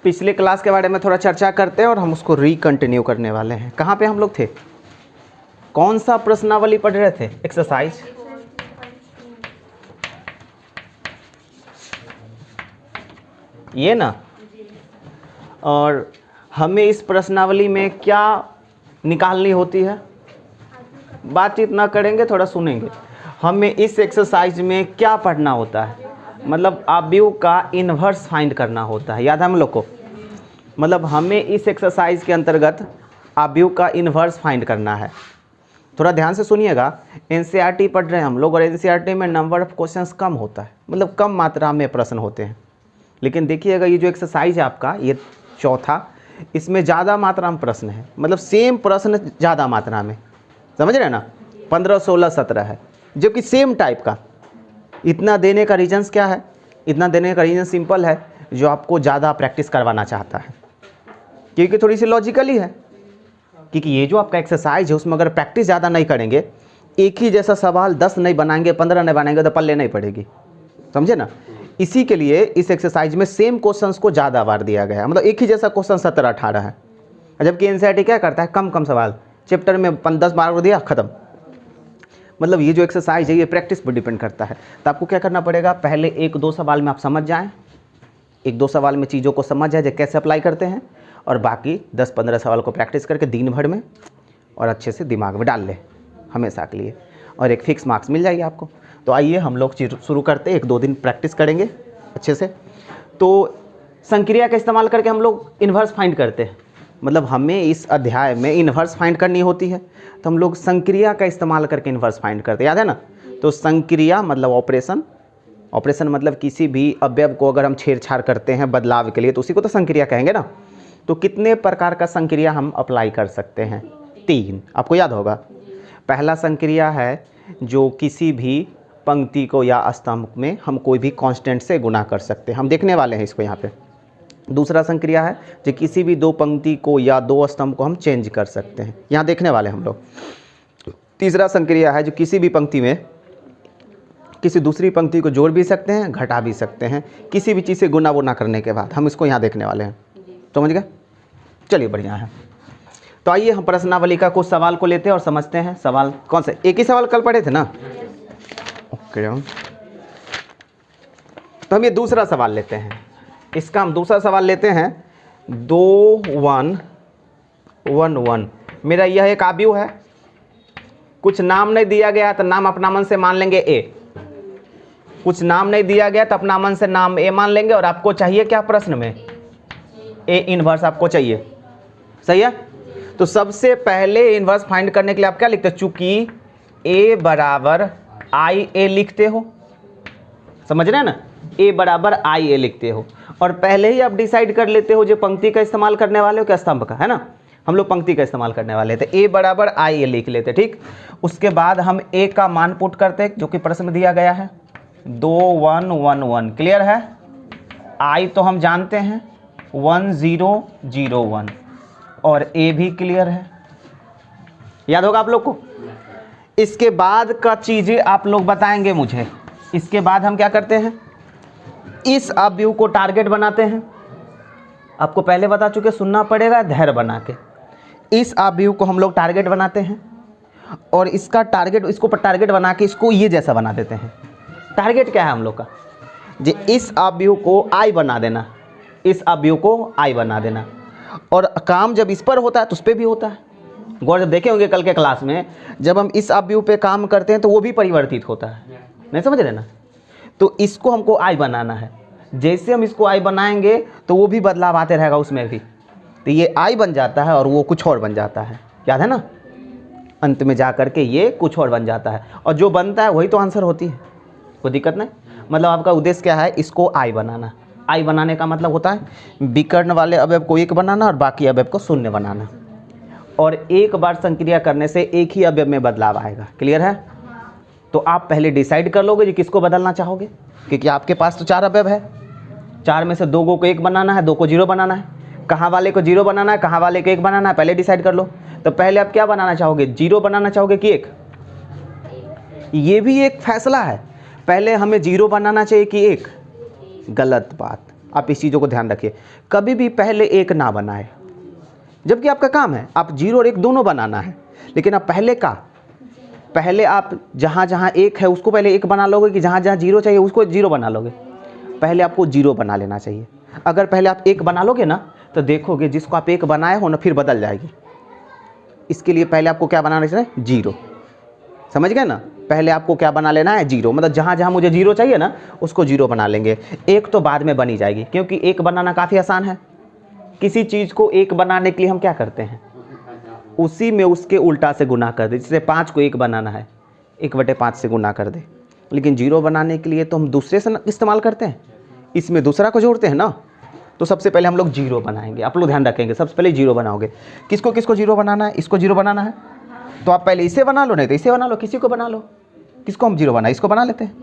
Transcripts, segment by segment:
पिछले क्लास के बारे में थोड़ा चर्चा करते हैं और हम उसको रिकंटिन्यू करने वाले हैं। कहाँ पे हम लोग थे? कौन सा प्रश्नावली पढ़ रहे थे? एक्सरसाइज ये ना। और हमें इस प्रश्नावली में क्या निकालनी होती है? बातचीत ना करेंगे, थोड़ा सुनेंगे। हमें इस एक्सरसाइज में क्या पढ़ना होता है? मतलब अवयव का इन्वर्स फाइंड करना होता है। याद है हम लोग को? मतलब हमें इस एक्सरसाइज के अंतर्गत अवयव का इन्वर्स फाइंड करना है। थोड़ा ध्यान से सुनिएगा। एनसीईआरटी पढ़ रहे हैं हम लोग और एनसीईआरटी में नंबर ऑफ क्वेश्चंस कम होता है, मतलब कम मात्रा में प्रश्न होते हैं। लेकिन देखिएगा ये जो एक्सरसाइज है आपका, ये चौथा, इसमें ज़्यादा मात्रा में प्रश्न है, मतलब सेम प्रश्न ज़्यादा मात्रा में, समझ रहे हैं ना? 15, 16, 17 है, जबकि सेम टाइप का। इतना देने का रीजन्स क्या है? इतना देने का रीज़न सिंपल है, जो आपको ज़्यादा प्रैक्टिस करवाना चाहता है, क्योंकि थोड़ी सी लॉजिकली है। क्योंकि ये जो आपका एक्सरसाइज है उसमें अगर प्रैक्टिस ज़्यादा नहीं करेंगे, एक ही जैसा सवाल 10 नहीं बनाएंगे, 15 नहीं बनाएंगे तो पल्ले नहीं पड़ेगी, समझे ना? इसी के लिए इस एक्सरसाइज में सेम क्वेश्चंस को ज़्यादा बार दिया गया है, मतलब एक ही जैसा क्वेश्चन 17, 18 है। जबकि एनसीईआरटी क्या करता है? कम कम सवाल, चैप्टर में 10 मार्क दिया, ख़त्म। मतलब ये जो एक्सरसाइज है ये प्रैक्टिस पर डिपेंड करता है। तो आपको क्या करना पड़ेगा? पहले 1-2 सवाल में आप समझ जाएँ, 1-2 सवाल में चीज़ों को समझ जाए कैसे अप्लाई करते हैं, और बाकी 10-15 सवाल को प्रैक्टिस करके दिन भर में और अच्छे से दिमाग में डाल ले हमेशा के लिए, और एक फिक्स मार्क्स मिल जाएगी आपको। तो आइए हम लोग शुरू करते हैं। 1-2 दिन प्रैक्टिस करेंगे अच्छे से। तो संक्रिया का इस्तेमाल करके हम लोग इन्वर्स फाइंड करते हैं। मतलब हमें इस अध्याय में इन्वर्स फाइंड करनी होती है, तो हम लोग संक्रिया का इस्तेमाल करके इन्वर्स फाइंड करते हैं। याद है ना? तो संक्रिया मतलब ऑपरेशन, ऑपरेशन मतलब किसी भी अवयव को अगर हम छेड़छाड़ करते हैं बदलाव के लिए, तो उसी को तो संक्रिया कहेंगे ना। तो कितने प्रकार का संक्रिया हम अप्लाई कर सकते हैं? 3, आपको याद होगा। पहला संक्रिया है जो किसी भी पंक्ति को या स्तंभ में हम कोई भी कांस्टेंट से गुणा कर सकते हैं, हम देखने वाले हैं इसको यहाँ पे। दूसरा संक्रिया है जो किसी भी 2 पंक्ति को या 2 स्तंभ को हम चेंज कर सकते हैं, यहाँ देखने वाले हैं हम लोग। तीसरा संक्रिया है जो किसी भी पंक्ति में किसी दूसरी पंक्ति को जोड़ भी सकते हैं, घटा भी सकते हैं, किसी भी चीज़ से गुना वुना करने के बाद। हम इसको यहाँ देखने वाले हैं, समझ गए? चलिए बढ़िया है। तो आइए हम प्रश्नावली का कुछ सवाल को लेते हैं और समझते हैं। सवाल कौन से? एक ही सवाल कल पढ़े थे ना? ओके। तो हम ये दूसरा सवाल लेते हैं। इसका हम दूसरा सवाल लेते हैं। 2, 1, 1, 1। मेरा यह एक अवयव है, कुछ नाम नहीं दिया गया तो नाम अपना मन से मान लेंगे ए। कुछ नाम नहीं दिया गया तो अपना मन से नाम ए मान लेंगे। और आपको चाहिए क्या प्रश्न में? ए इन्वर्स आपको चाहिए, सही है? तो सबसे पहले इन्वर्स फाइंड करने के लिए आप क्या लिखते हो? चूंकि ए बराबर आई ए लिखते हो, समझ रहे हैं ना? ए बराबर आई ए लिखते हो, और पहले ही आप डिसाइड कर लेते हो जो पंक्ति का इस्तेमाल करने वाले हो क्या स्तंभ का, है ना? हम लोग पंक्ति का इस्तेमाल करने वाले थे, ए बराबर आई ए लिख लेते, ठीक। उसके बाद हम ए का मान पुट करते जो कि प्रश्न में दिया गया है, 2, 1, 1, 1। क्लियर है? आई तो हम जानते हैं 1, 0, 0, 1, और ए भी क्लियर है, याद होगा आप लोग को। इसके बाद का चीजें आप लोग बताएंगे मुझे। इसके बाद हम क्या करते हैं? इस अवयव को टारगेट बनाते हैं। आपको पहले बता चुके, सुनना पड़ेगा धैर्य बना के। इस अवयव को हम लोग टारगेट बनाते हैं, और इसका टारगेट, इसको टारगेट बना के इसको ये जैसा बना देते हैं। टारगेट क्या है हम लोग का? जी, इस अवयव को आई बना देना, इस अवयव को आई बना देना। और काम जब इस पर होता है तो उस पर भी होता है। गौर जब देखे होंगे कल के क्लास में, जब हम इस अवयव पे काम करते हैं तो वो भी परिवर्तित होता है, नहीं समझ रहे ना? तो इसको हमको आई बनाना है। जैसे हम इसको आई बनाएंगे तो वो भी बदलाव आते रहेगा उसमें भी। तो ये आई बन जाता है और वो कुछ और बन जाता है, याद है ना? अंत में जा करके ये कुछ और बन जाता है, और जो बनता है वही तो आंसर होती है, कोई दिक्कत नहीं। मतलब आपका उद्देश्य क्या है? इसको आई बनाना। आई बनाने का मतलब होता है विकर्ण वाले अवयव को एक बनाना और बाकी अवयव को शून्य बनाना, और एक बार संक्रिया करने से एक ही अवयव में बदलाव आएगा। क्लियर है? तो आप पहले डिसाइड कर लोगे कि किसको बदलना चाहोगे, क्योंकि आपके पास तो 4 अवयव है, 4 में से 2 को 1 बनाना है, 2 को 0 बनाना है। कहाँ वाले को 0 बनाना है, कहाँ वाले को 1 बनाना है, पहले डिसाइड कर लो। तो पहले आप क्या बनाना चाहोगे? 0 बनाना चाहोगे कि 1? ये भी एक फैसला है। पहले हमें 0 बनाना चाहिए कि 1? गलत बात। आप इस चीज़ों को ध्यान रखिए, कभी भी पहले एक ना बनाए, जबकि आपका काम है आप 0 और 1 दोनों बनाना है, लेकिन आप पहले आप जहाँ जहाँ 1 है उसको पहले 1 बना लोगे कि जहाँ जहाँ 0 चाहिए उसको 0 बना लोगे? पहले आपको 0 बना लेना चाहिए। अगर पहले आप 1 बना लोगे ना तो देखोगे जिसको आप 1 बनाए हो ना फिर बदल जाएगी। इसके लिए पहले आपको क्या बनाना चाहिए? 0। समझ गए ना? पहले आपको क्या बना लेना है? 0। मतलब जहाँ जहाँ मुझे 0 चाहिए ना उसको 0 बना लेंगे। 1 तो बाद में बनी जाएगी, क्योंकि 1 बनाना काफ़ी आसान है। किसी चीज़ को 1 बनाने के लिए हम क्या करते हैं? उसी में उसके उल्टा से गुना कर दे। जैसे 5 को 1 बनाना है, 1/5 से गुना कर दे। लेकिन 0 बनाने के लिए तो हम दूसरे से इस्तेमाल करते हैं, इसमें दूसरा को जोड़ते हैं ना। तो सबसे पहले हम लोग 0 बनाएंगे। आप लोग ध्यान रखेंगे, सबसे पहले 0 बनाओगे। किसको किसको 0 बनाना है? इसको 0 बनाना है तो आप पहले इसे बना लो, नहीं तो इसे बना लो, किसी को बना लो। किसको हम 0 बनाए? इसको बना लेते हैं,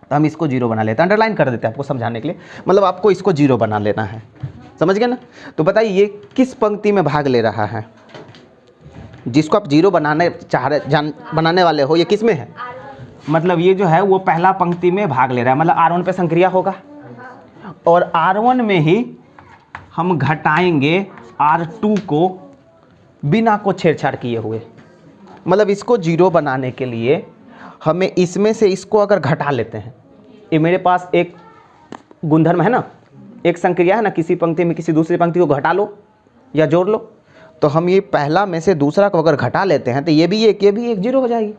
तो हम इसको 0 बना लेते हैं, अंडरलाइन कर देते हैं आपको समझाने के लिए। मतलब आपको इसको 0 बना लेना है, समझ गए ना? तो बताइए ये किस पंक्ति में भाग ले रहा है? जिसको आप 0 बनाने वाले हो, ये किस में है? मतलब ये जो है वो पहला पंक्ति में भाग ले रहा है, मतलब R1 पे संक्रिया होगा और R1 में ही हम घटाएंगे R2 को बिना को छेड़छाड़ किए हुए। मतलब इसको 0 बनाने के लिए हमें इसमें से इसको अगर घटा लेते हैं, ये मेरे पास एक गुणधर्म है ना, एक संक्रिया है ना, किसी पंक्ति में किसी दूसरी पंक्ति को घटा लो या जोड़ लो, तो हम ये पहला में से दूसरा को अगर घटा लेते हैं तो ये भी एक 0 हो जाएगी।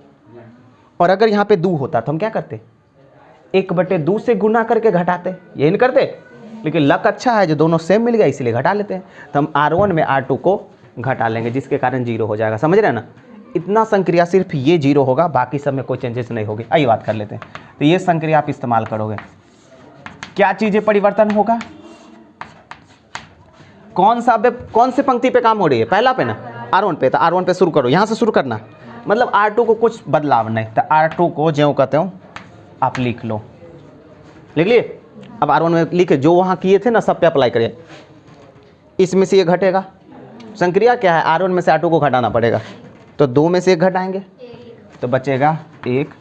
और अगर यहाँ पे 2 होता तो हम क्या करते? 1/2 से गुना करके घटाते, ये नहीं करते। लेकिन लक अच्छा है जो दोनों सेम मिल गया इसलिए घटा लेते हैं। तो हम R1 में R2 को घटा लेंगे, जिसके कारण 0 हो जाएगा। समझ रहे हैं ना? इतना संक्रिया सिर्फ ये 0 होगा, बाकी सब में कोई चेंजेस नहीं होगी। आइए बात कर लेते हैं। तो ये संक्रिया आप इस्तेमाल करोगे, क्या चीज़ें परिवर्तन होगा? कौन से पंक्ति पे काम हो रही है? पहला पे ना, R1 पे। तो R1 पे शुरू करो, यहाँ से शुरू करना। मतलब R2 को कुछ बदलाव नहीं, तो R2 को ज्यों कहते हो आप लिख लो, लिख लिए। अब R1 में लिखे जो वहाँ किए थे ना सब पे अप्लाई करिए। इसमें से ये घटेगा, संक्रिया क्या है? R1 में से R2 को घटाना पड़ेगा, तो 2 में से 1 घटाएंगे तो बचेगा 1,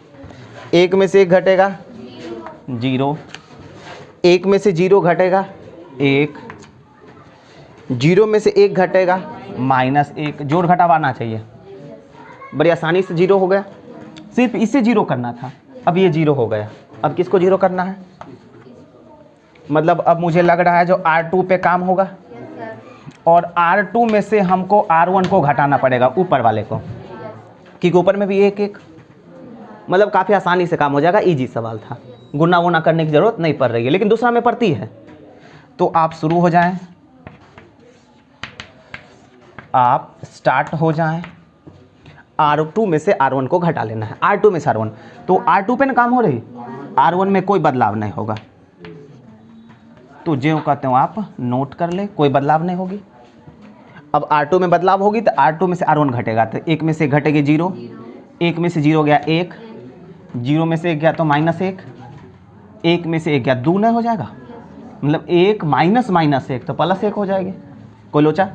1 में से 1 घटेगा 0, 1 में से 0 घटेगा 1, 0 में से 1 घटेगा -1। जोड़ घटाव आना चाहिए, बड़ी आसानी से 0 हो गया। सिर्फ इसे 0 करना था, अब ये 0 हो गया। अब किसको 0 करना है? मतलब अब मुझे लग रहा है जो R2 पे काम होगा, और R2 में से हमको R1 को घटाना पड़ेगा ऊपर वाले को, क्योंकि ऊपर में भी 1 मतलब काफ़ी आसानी से काम हो जाएगा। इजी सवाल था, गुना वुना करने की ज़रूरत नहीं पड़ रही है, लेकिन दूसरा में पड़ती है। तो आप शुरू हो जाएं, आप स्टार्ट हो जाएं। R2 में से R1 को घटा लेना है, R2 में से R1। तो R2 पे ना काम हो रही, R1 में कोई बदलाव नहीं होगा। तो जो कहते हो आप नोट कर ले, कोई बदलाव नहीं होगी। अब R2 में बदलाव होगी तो R2 में से R1 घटेगा, तो 1 में से घटेगी 0, 1 में से 0 गया 1, 0 में से 1 गया तो -1, 1 में से 1 गया 2 नहीं हो जाएगा। मतलब 1 - -1 तो +1 हो जाएगी। कोई लोचा?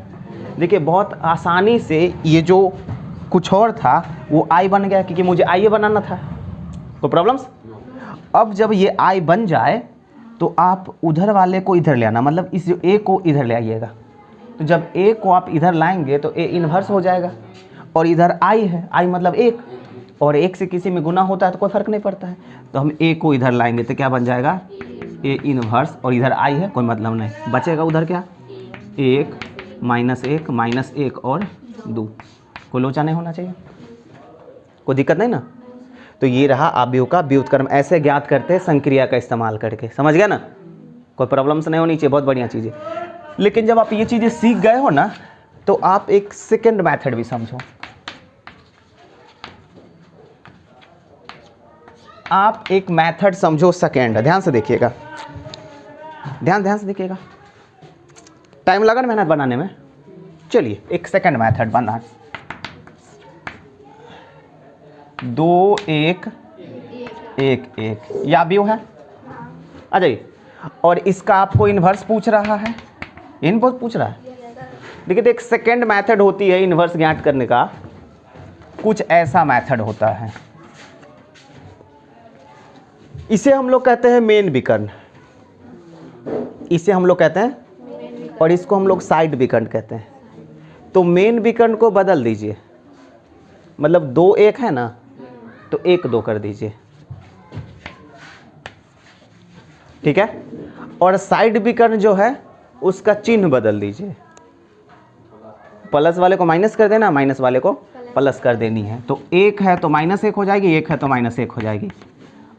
देखिए बहुत आसानी से ये जो कुछ और था वो I बन गया, क्योंकि मुझे I बनाना था। कोई प्रॉब्लम्स? अब जब ये I बन जाए तो आप उधर वाले को इधर ले आना, मतलब इस A को इधर ले आइएगा। तो जब A को आप इधर लाएंगे तो A इन्वर्स हो जाएगा, और इधर I है, I मतलब 1, और 1 से किसी में गुना होता है तो कोई फ़र्क नहीं पड़ता है। तो हम A को इधर लाएंगे तो क्या बन जाएगा? A इन्वर्स, और इधर I है, कोई मतलब नहीं। बचेगा उधर क्या? 1 -1 और 2। कोई लोचा नहीं होना चाहिए, कोई दिक्कत नहीं ना? तो ये रहा आव्यूह का व्युत्क्रम, ऐसे ज्ञात करते हैं संक्रिया का इस्तेमाल करके। समझ गया ना? कोई प्रॉब्लम्स नहीं होनी चाहिए, बहुत बढ़िया चीज़ है। लेकिन जब आप ये चीज़ें सीख गए हो ना तो आप एक सेकंड मेथड भी समझो। आप एक मेथड समझो सेकंड, ध्यान से देखिएगा, ध्यान से देखिएगा। टाइम लगा ना मेहनत बनाने में? चलिए एक सेकंड मेथड बना, 2 1 1 1, या व्यूह है। आ जाइए। और इसका आपको इन्वर्स पूछ रहा है, इनवर्स पूछ रहा है। देखिए तो एक सेकंड मेथड होती है इन्वर्स ज्ञात करने का, कुछ ऐसा मेथड होता है, इसे हम लोग कहते हैं मेन विकर्ण। इसे हम लोग कहते हैं और इसको हम लोग साइड विकर्ण कहते हैं। तो मेन विकर्ण को बदल दीजिए, मतलब 2 1 है ना, तो 1 2 कर दीजिए, ठीक है। और साइड विकर्ण जो है उसका चिन्ह बदल दीजिए, प्लस वाले को माइनस कर देना, माइनस वाले को प्लस कर देनी है। तो 1 है तो -1 हो जाएगी, 1 है तो -1 हो जाएगी,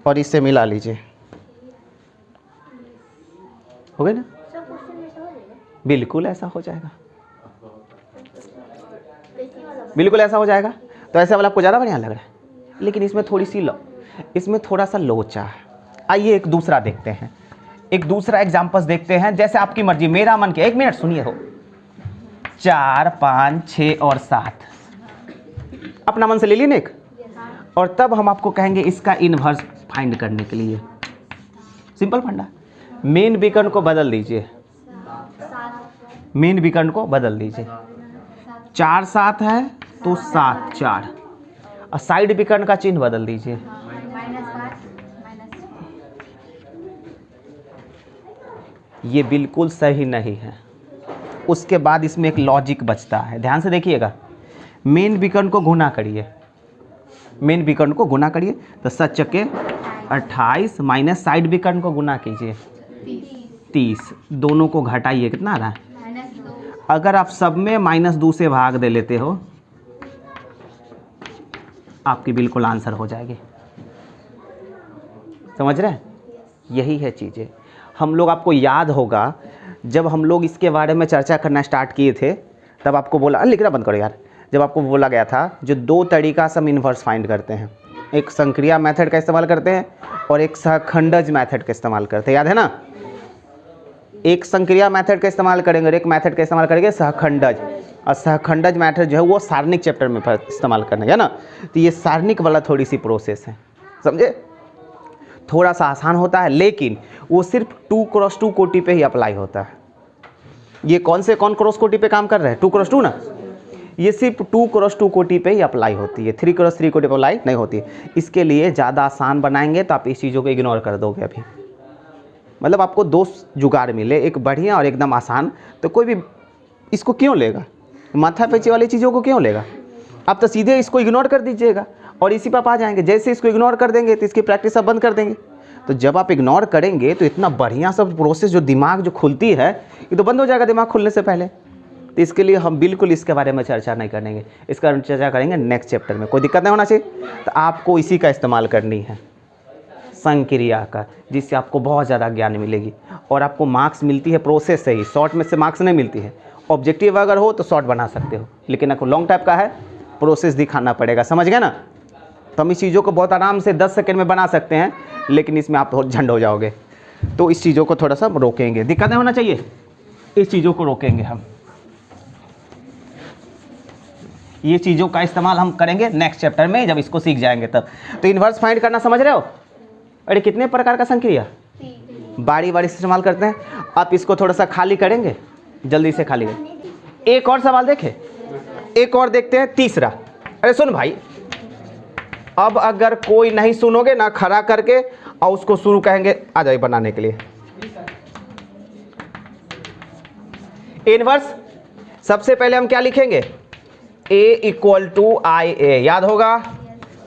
और इससे मिला लीजिए, हो गया ना। बिल्कुल ऐसा हो जाएगा, बिल्कुल ऐसा हो जाएगा। तो ऐसे वाला आपको ज़्यादा बढ़िया लग रहा है, लेकिन इसमें थोड़ी सी इसमें थोड़ा सा लोचा है। आइए एक दूसरा देखते हैं, एक दूसरा एग्जाम्पल्स देखते हैं, जैसे आपकी मर्जी, मेरा मन किया। 1 मिनट सुनिए, हो 4 5 6 और 7 अपना मन से ले लिए ना एक, और तब हम आपको कहेंगे इसका इनवर्स फाइंड करने के लिए। सिंपल फंडा, मेन विकर्ण को बदल दीजिए, मेन विकर्ण को बदल दीजिए। 4 7 है तो 7 4, और साइड विकर्ण का चिन्ह बदल दीजिए। ये बिल्कुल सही नहीं है। उसके बाद इसमें एक लॉजिक बचता है, ध्यान से देखिएगा। मेन विकर्ण को गुना करिए, मेन विकर्ण को गुना करिए, तो 7 चक्के 28 माइनस साइड विकर्ण को गुना कीजिए 30, दोनों को घटाइए, कितना आ रहा है? अगर आप सब में -2 से भाग दे लेते हो, आपकी बिल्कुल आंसर हो जाएगी। समझ रहे हैं? यही है चीज़ें। हम लोग, आपको याद होगा जब हम लोग इसके बारे में चर्चा करना स्टार्ट किए थे, तब आपको बोला, लिखना बंद करो यार, जब आपको बोला गया था जो 2 तरीका से हम इन्वर्स फाइंड करते हैं, एक संक्रिया मेथड का इस्तेमाल करते हैं और एक सहखंडज मेथड का इस्तेमाल करते हैं, याद है ना। एक संक्रिया मेथड का इस्तेमाल करेंगे और एक मेथड का इस्तेमाल करेंगे सहखंडज, और सहखंडज मेथड जो है वो सारणिक चैप्टर में इस्तेमाल करना है ना। तो ये सारणिक वाला थोड़ी सी प्रोसेस है, समझे, थोड़ा सा आसान होता है, लेकिन वो सिर्फ 2x2 कोटि पे ही अप्लाई होता है। ये कौन क्रॉस कोटि पे काम कर रहे हैं? 2x2 ना, ये सिर्फ 2x2 कोटि पे ही अप्लाई होती है, 3x3 कोटि पे अप्लाई नहीं होती है। इसके लिए ज़्यादा आसान बनाएंगे तो आप इस चीज़ों को इग्नोर कर दोगे अभी। मतलब आपको 2 जुगाड़ मिले, एक बढ़िया और एकदम आसान, तो कोई भी इसको क्यों लेगा? माथा पेची वाली चीज़ों को क्यों लेगा? आप तो सीधे इसको इग्नोर कर दीजिएगा और इसी पर आप आ जाएंगे। जैसे इसको इग्नोर कर देंगे तो इसकी प्रैक्टिस आप बंद कर देंगे। तो जब आप इग्नोर करेंगे तो इतना बढ़िया सब प्रोसेस जो दिमाग जो खुलती है, ये तो बंद हो जाएगा दिमाग खुलने से पहले। तो इसके लिए हम बिल्कुल इसके बारे में चर्चा नहीं करेंगे, इसका चर्चा करेंगे नेक्स्ट चैप्टर में। कोई दिक्कत नहीं होना चाहिए। तो आपको इसी का इस्तेमाल करनी है, संक्रिया का, जिससे आपको बहुत ज़्यादा ज्ञान मिलेगी और आपको मार्क्स मिलती है प्रोसेस से ही, शॉर्ट में से मार्क्स नहीं मिलती है। ऑब्जेक्टिव अगर हो तो शॉर्ट बना सकते हो, लेकिन आपको लॉन्ग टाइप का है, प्रोसेस दिखाना पड़ेगा, समझ गए ना। तो हम इस चीज़ों को बहुत आराम से 10 सेकंड में बना सकते हैं, लेकिन इसमें आप बहुत झंड हो जाओगे। तो इस चीज़ों को थोड़ा सा रोकेंगे, दिक्कत नहीं होना चाहिए, इस चीज़ों को रोकेंगे हम। ये चीज़ों का इस्तेमाल हम करेंगे नेक्स्ट चैप्टर में, जब इसको सीख जाएंगे तब। तो इन्वर्स फाइंड करना समझ रहे हो? अरे कितने प्रकार का संक्रिया बारी बारी से इस्तेमाल करते हैं। आप इसको थोड़ा सा खाली करेंगे, जल्दी से खाली करें। एक और सवाल देखें, एक और देखते हैं, तीसरा। अरे सुन भाई, अब अगर कोई नहीं सुनोगे ना, खड़ा करके और उसको शुरू कहेंगे आ जाए बनाने के लिए। इनवर्स सबसे पहले हम क्या लिखेंगे? a = IA, याद होगा।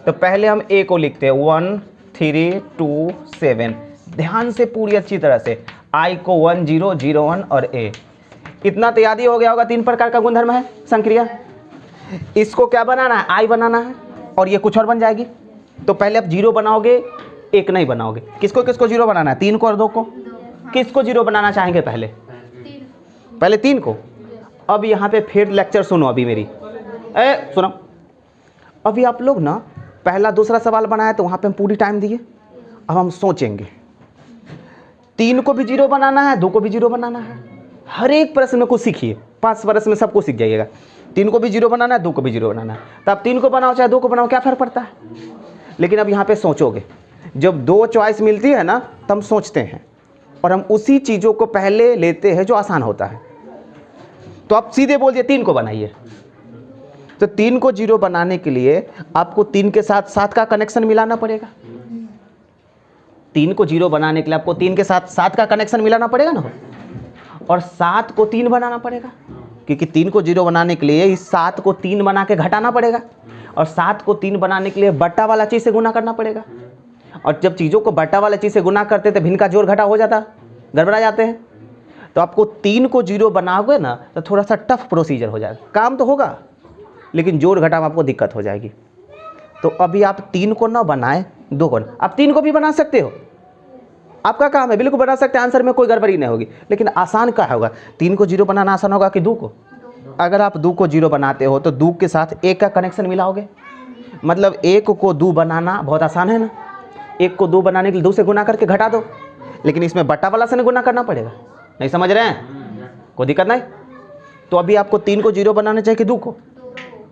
तो पहले हम a को लिखते हैं 1 3 2 7, ध्यान से पूरी अच्छी तरह से। I को 1 0 0 1 और a, इतना तो याद ही हो गया होगा। 3 प्रकार का गुणधर्म है संक्रिया। इसको क्या बनाना है? I बनाना है, और ये कुछ और बन जाएगी। तो पहले आप 0 बनाओगे, 1 नहीं बनाओगे। किसको किसको 0 बनाना है? 3 को और 2 को। किसको 0 बनाना चाहेंगे? पहले 3 को। अब यहाँ पे फिर लेक्चर सुनो अभी मेरी, सुनो। अभी आप लोग ना पहला दूसरा सवाल बनाया तो वहाँ पे हम पूरी टाइम दिए। अब हम सोचेंगे 3 को भी 0 बनाना है, 2 को भी 0 बनाना है। हर एक प्रश्न में कुछ सीखिए, 5 प्रश्न में सब कुछ सीख जाइएगा। 3 को भी 0 बनाना है, 2 को भी 0 बनाना है। तो आप 3 को बनाओ चाहे 2 को बनाओ, क्या फ़र्क पड़ता है? लेकिन अब यहाँ पे सोचोगे, जब 2 चॉइस मिलती है ना, तो हम सोचते हैं और हम उसी चीज़ों को पहले लेते हैं जो आसान होता है। तो आप सीधे बोल दिए 3 को बनाइए। तो 3 को 0 बनाने के लिए आपको 3 के साथ 7 का कनेक्शन मिलाना पड़ेगा। 3 को 0 बनाने के लिए आपको 3 के साथ 7 का कनेक्शन मिलाना पड़ेगा ना। और 7 को 3 बनाना पड़ेगा, क्योंकि 3 को 0 बनाने के लिए इस 7 को 3 बना के घटाना पड़ेगा, और 7 को 3 बनाने के लिए बट्टा वाला चीज़ से गुना करना पड़ेगा। और जब चीज़ों को बट्टा वाला चीज़ से गुना करते तो भिन्न का जोड़ घटा हो जाता, गड़बड़ा जाते हैं। तो आपको 3 को 0 बनाओगे ना तो थोड़ा सा टफ प्रोसीजर हो जाएगा, काम तो होगा लेकिन जोड़ घटा में आपको दिक्कत हो जाएगी। तो अभी आप 3 को ना बनाए, 2 को, आप 3 को भी बना सकते हो, आपका काम है, बिल्कुल बना सकते हैं, आंसर में कोई गड़बड़ी नहीं होगी। लेकिन आसान क्या होगा, 3 को 0 बनाना आसान होगा कि 2 को? अगर आप 2 को 0 बनाते हो तो 2 के साथ 1 का कनेक्शन मिलाओगे, मतलब 1 को 2 बनाना बहुत आसान है ना। 1 को 2 बनाने के लिए 2 से गुना करके घटा दो, लेकिन इसमें बट्टा वाला से गुना करना पड़ेगा। नहीं समझ रहे हैं? कोई दिक्कत नहीं। तो अभी आपको 3 को 0 बनाना चाहिए कि 2 को?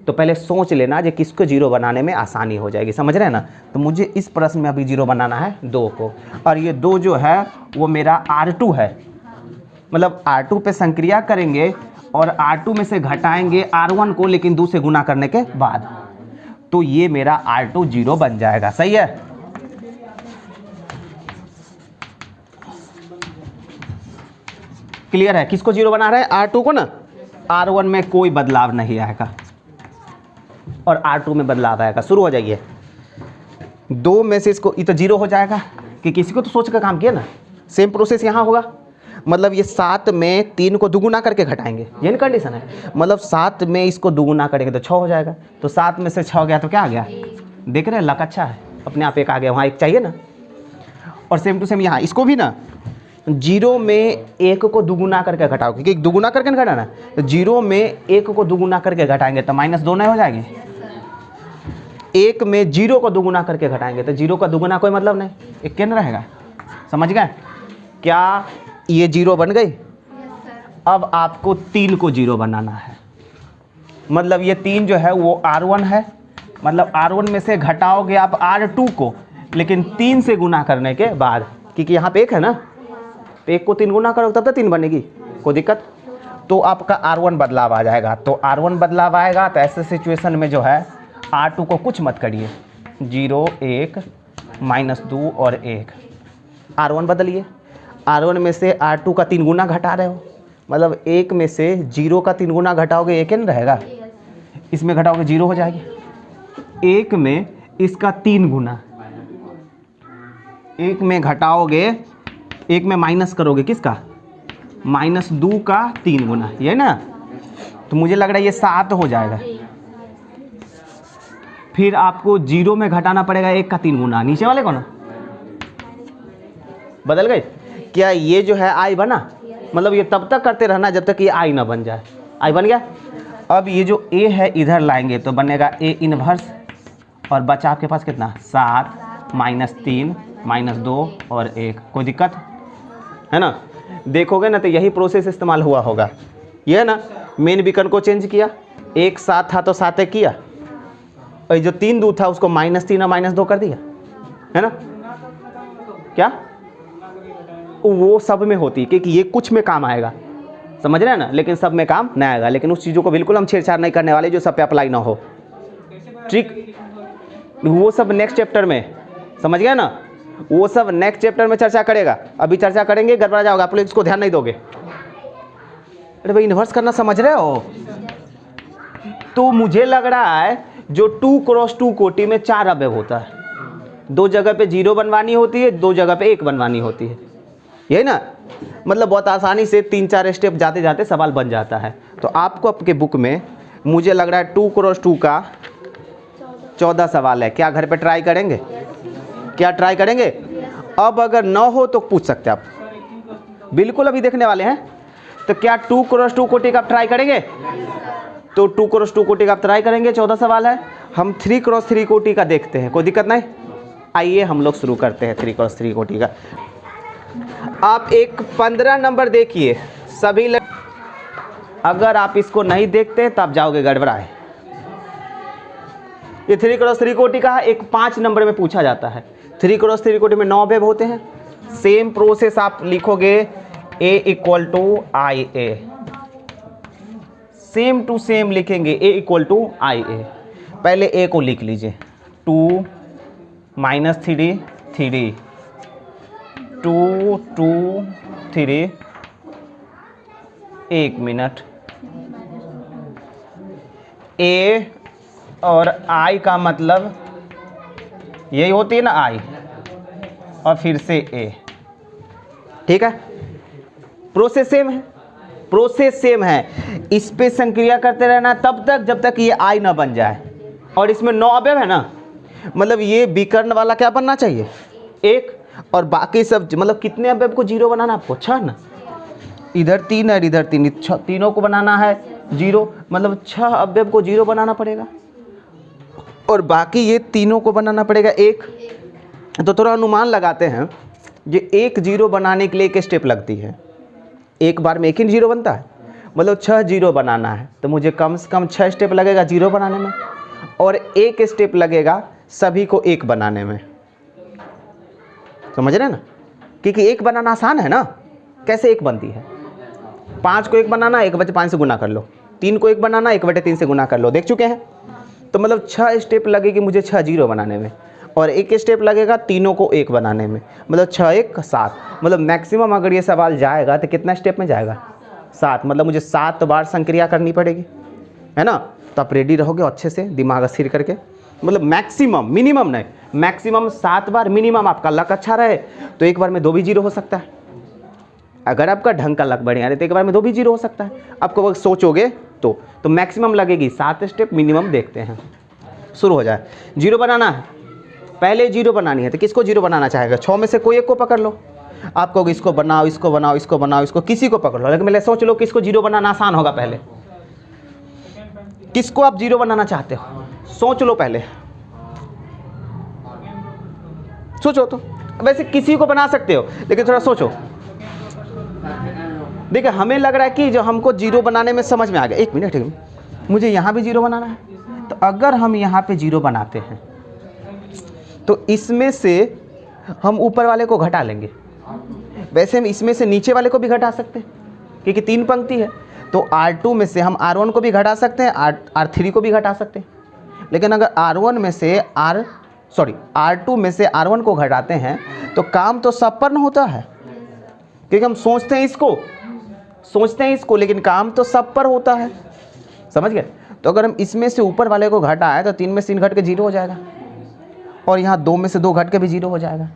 तो पहले सोच लेना जो किसको 0 बनाने में आसानी हो जाएगी, समझ रहे हैं ना। तो मुझे इस प्रश्न में अभी 0 बनाना है 2 को, और ये 2 जो है वो मेरा R2 है, मतलब R2 पे संक्रिया करेंगे और R2 में से घटाएंगे R1 को, लेकिन 2 से गुना करने के बाद, तो ये मेरा R2 0 बन जाएगा। सही है? क्लियर है? किसको 0 बना रहे हैं? R2 को ना। R1 में कोई बदलाव नहीं आएगा और R2 में बदलाव आएगा। शुरू हो जाइए। 2 में से इसको, ये तो 0 हो जाएगा कि किसी को तो सोच कर काम किया ना। सेम प्रोसेस यहाँ होगा, मतलब ये 7 में 3 को दुगुना करके घटाएंगे, यही कंडीशन है। मतलब 7 में इसको दुगुना करेंगे तो 6 हो जाएगा, तो 7 में से 6 गया तो क्या आ गया? देख रहे हैं, लक अच्छा है, अपने आप 1 आ गया, वहाँ 1 चाहिए ना। और सेम टू सेम यहाँ इसको भी ना 0 में 1 को दुगुना करके घटाओगे, क्योंकि दुगुना करके घटाना है, तो 0 में 1 को दुगुना करके घटाएंगे तो -2 नहीं हो जाएगी। 1 में 0 को दुगुना करके घटाएंगे तो 0 का दुगुना कोई मतलब नहीं, 1 केंद्र रहेगा। समझ गए? क्या ये 0 बन गई? अब आपको 3 को 0 बनाना है, मतलब ये 3 जो है वो R1 है, मतलब R1 में से घटाओगे आप R2 को, लेकिन 3 से गुना करने के बाद, क्योंकि यहाँ पे 1 है ना, तो 1 को 3 गुना करो तब तो 3 बनेगी, कोई दिक्कत? तो आपका R1 बदलाव आ जाएगा। तो R1 बदलाव आएगा तो ऐसे सिचुएशन में जो है R2 को कुछ मत करिए, 0 1 -2 और 1, R1 बदलिए। R1 में से R2 का 3 गुना घटा रहे हो, मतलब 1 में से 0 का 3 गुना घटाओगे 1 नहीं रहेगा, इसमें घटाओगे 0 हो जाएगी। 1 में इसका 3 गुना, 1 में घटाओगे, 1 में माइनस करोगे किसका? -2 का 3 गुना, ये ना। तो मुझे लग रहा है ये 7 हो जाएगा। फिर आपको 0 में घटाना पड़ेगा 1 का 3 गुना, नीचे वाले को ना। बदल गए क्या? ये जो है I बना, मतलब ये तब तक करते रहना जब तक ये I ना बन जाए। I बन गया। अब ये जो A है इधर लाएंगे तो बनेगा A इनवर्स, और बचा आपके पास कितना? 7 -3 -2 और 1। कोई दिक्कत है ना? देखोगे ना तो यही प्रोसेस इस्तेमाल हुआ होगा। ये है ना, मेन बीकन को चेंज किया, 1 7 था तो 7 1 किया, और जो 3 2 था उसको -3 और -2 कर दिया, है ना। क्या वो सब में होती है, क्योंकि ये कुछ में काम आएगा, समझ रहे हैं ना, लेकिन सब में काम नहीं आएगा। लेकिन उस चीज़ों को बिल्कुल हम छेड़छाड़ नहीं करने वाले जो सब पे अप्लाई ना हो। ट्रिक वो सब नेक्स्ट चैप्टर में, समझ गए ना, वो सब नेक्स्ट चैप्टर में चर्चा करेगा। अभी चर्चा करेंगे गड़बड़ा जाओगे, आप लोग इसको ध्यान नहीं दोगे। अरे भाई इन्वर्स करना समझ रहे हो? तो मुझे लग रहा है जो 2 क्रॉस 2 कोटि में 4 अवयव होता है, 2 जगह पे 0 बनवानी होती है, 2 जगह पे 1 बनवानी होती है, यही ना। मतलब बहुत आसानी से 3-4 स्टेप जाते जाते सवाल बन जाता है। तो आपको आपके बुक में मुझे लग रहा है 2 क्रॉस 2 का 14 सवाल है। क्या घर पे ट्राई करेंगे? क्या ट्राई करेंगे? अब अगर न हो तो पूछ सकते आप, बिल्कुल अभी देखने वाले हैं। तो क्या 2 क्रॉस 2 कोटि का आप ट्राई करेंगे? तो 2 क्रॉस 2 कोटि का आप ट्राई करेंगे, 14 सवाल है। हम 3 क्रॉस 3 कोटि का देखते हैं, कोई दिक्कत नहीं। आइए हम लोग शुरू करते हैं 3 क्रॉस 3 कोटि का। आप एक 15 नंबर देखिए सभी अगर आप इसको नहीं देखते तो आप जाओगे गड़बड़ाए। ये 3 क्रॉस 3 कोटि का है, एक 5 नंबर में पूछा जाता है। 3 क्रॉस 3 कोटि में 9 अवयव होते हैं। सेम प्रोसेस आप लिखोगे A = IA, same to same लिखेंगे A = IA। पहले A को लिख लीजिए, 2 -3 3 2 2 3 एक मिनट, ए और आई का मतलब यही होती है ना, आई और फिर से ए, ठीक है। प्रोसेस सेम है, प्रोसेस सेम है। इस पे संक्रिया करते रहना तब तक जब तक ये आई ना बन जाए। और इसमें 9 अवयव है ना, मतलब ये विकर्ण वाला क्या बनना चाहिए, 1, और बाकी सब मतलब कितने अवयव को 0 बनाना आपको, 6 ना। इधर 3 और इधर 3, तीनों को बनाना है 0, मतलब 6 अवयव को 0 बनाना पड़ेगा और बाकी ये तीनों को बनाना पड़ेगा 1। तो थोड़ा अनुमान लगाते हैं, ये 1 0 बनाने के लिए एक स्टेप लगती है, एक बार में 1 ही 0 बनता है, मतलब 6 0 बनाना है तो मुझे कम से कम 6 स्टेप लगेगा 0 बनाने में, और 1 स्टेप लगेगा सभी को 1 बनाने में। समझ रहे हैं ना, क्योंकि 1 बनाना आसान है ना। कैसे 1 बनती है, 5 को 1 बनाना 1/5 से गुना कर लो, 3 को 1 बनाना 1/3 से गुना कर लो, देख चुके हैं। तो मतलब 6 स्टेप लगेगी मुझे 6 0 बनाने में, और 1 स्टेप लगेगा तीनों को 1 बनाने में, मतलब 6 1 7। मतलब मैक्सिमम अगर ये सवाल जाएगा तो कितना स्टेप में जाएगा, 7, मतलब मुझे 7 बार संक्रिया करनी पड़ेगी, है ना। तो आप रेडी रहोगे अच्छे से दिमाग स्थिर करके, मतलब मैक्सिमम, मिनिमम नहीं, मैक्सिमम 7 बार मिनिमम। आपका लक अच्छा रहे तो एक बार में 2 भी 0 हो सकता है, अगर आपका ढंग का लक बढ़िया रहे तो एक बार में 2 भी 0 हो सकता है। आपको वक्त सोचोगे तो मैक्सिमम लगेगी 7 स्टेप, मिनिमम देखते हैं। शुरू हो जाए, 0 बनाना है, पहले 0 बनानी है तो किसको 0 बनाना चाहेगा, 6 में से कोई एक को पकड़ लो। आप कहोगे इसको बनाओ, इसको बनाओ, इसको बनाओ, इसको, किसी को पकड़ लो, लेकिन पहले सोच लो किसको 0 बनाना आसान होगा। पहले किसको आप 0 बनाना चाहते हो, सोच लो पहले, सोचो। तो वैसे किसी को बना सकते हो लेकिन थोड़ा सोचो। देखिए हमें लग रहा है कि जो हमको 0 बनाने में समझ में आ गया। एक मिनट, मुझे यहाँ भी 0 बनाना है, तो अगर हम यहाँ पे 0 बनाते हैं तो इसमें से हम ऊपर वाले को घटा लेंगे। वैसे हम इसमें से नीचे वाले को भी घटा सकते हैं क्योंकि 3 पंक्ति है, तो R2 में से हम R1 को भी घटा सकते हैं, R3 को भी घटा सकते हैं। लेकिन अगर R2 में से R1 को घटाते हैं तो काम तो सब पर न होता है, क्योंकि हम सोचते हैं इसको लेकिन काम तो सब पर होता है। समझ गए। तो अगर हम इसमें से ऊपर वाले को घटाएं तो 3 में से 3 घट के 0 हो जाएगा, और यहाँ 2 में से 2 घट के भी 0 हो जाएगा।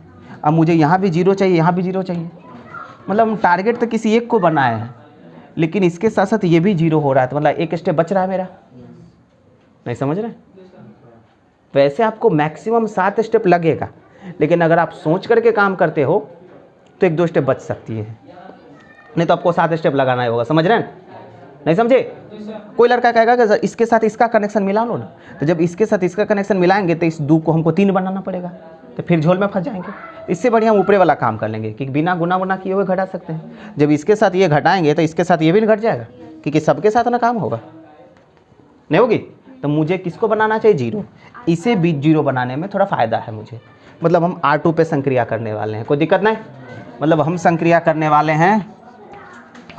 अब मुझे यहाँ भी 0 चाहिए, यहाँ भी 0 चाहिए, मतलब हम टारगेट तो किसी एक को बनाए हैं लेकिन इसके साथ साथ ये भी 0 हो रहा है, तो मतलब 1 स्टेप बच रहा है मेरा। नहीं समझ रहे। वैसे आपको मैक्सिमम 7 स्टेप लगेगा, लेकिन अगर आप सोच करके काम करते हो तो 1 2 स्टेप बच सकती है, नहीं तो आपको 7 स्टेप लगाना होगा। समझ रहे हैं, नहीं समझे। कोई लड़का कहेगा कि इसके साथ इसका कनेक्शन मिला लो ना, तो जब इसके साथ इसका कनेक्शन मिलाएंगे तो इस 2 को हमको 3 बनाना पड़ेगा, तो फिर झोल में फंस जाएंगे। इससे बढ़िया हम ऊपरे वाला काम कर लेंगे कि बिना गुना किए हुए घटा सकते हैं। जब इसके साथ ये घटाएंगे तो इसके साथ ये भी घट जाएगा, क्योंकि सबके साथ ना काम होगा, नहीं होगी। तो मुझे किसको बनाना चाहिए, 0। इसे भी 0 बनाने में थोड़ा फ़ायदा है मुझे, मतलब हम R2 पे संक्रिया करने वाले हैं, कोई दिक्कत नहीं। मतलब हम संक्रिया करने वाले हैं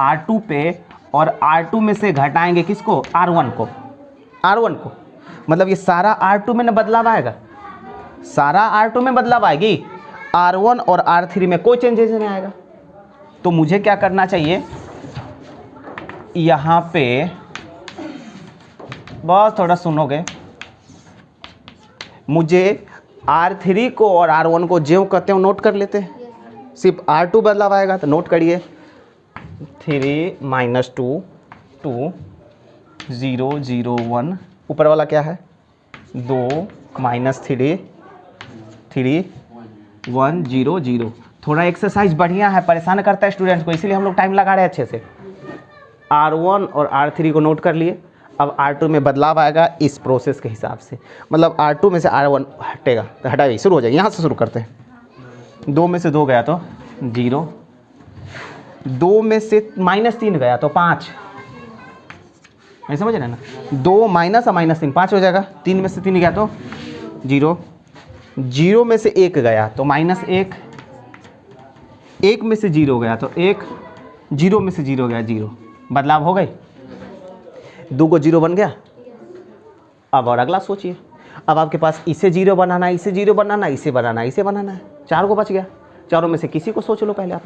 R2 पे, और R2 में से घटाएंगे किसको, R1 को। मतलब ये सारा R2 में ना बदलाव आएगा, सारा R2 में बदलाव आएगी, R1 और R3 में कोई चेंजेस नहीं आएगा। तो मुझे क्या करना चाहिए, यहाँ पे बस थोड़ा सुनोगे, मुझे R3 को और R1 को ज्यों कहते हो नोट कर लेते हैं, सिर्फ R2 बदलाव आएगा तो नोट करिए, 3 - 2 2 0 0 1, ऊपर वाला क्या है 2 - 3 3 1 0 0। थोड़ा एक्सरसाइज बढ़िया है, परेशान करता है स्टूडेंट्स को, इसीलिए हम लोग टाइम लगा रहे हैं अच्छे से। R1 और R3 को नोट कर लिए। अब R2 में बदलाव आएगा इस प्रोसेस के हिसाब से, मतलब R2 में से R1 हटेगा तो हटाइए, शुरू हो जाएगी। यहाँ से शुरू करते हैं। 2 में से 2 गया तो 0, 2 में से -3 गया तो 5, नहीं समझ रहे ना। 2 माइनस और -3 5 हो जाएगा। 3 में से 3 गया तो 0, 0 में से 1 गया तो -1, 1 में से 0 गया तो 1, 0 में से 0 गया 0, बदलाव हो गई। 2 को 0 बन गया। अब और अगला सोचिए, अब आपके पास इसे 0 बनाना है, इसे 0 बनाना है, इसे बनाना है, इसे बनाना है, 4 को बच गया। चारों में से किसी को सोच लो पहले आप,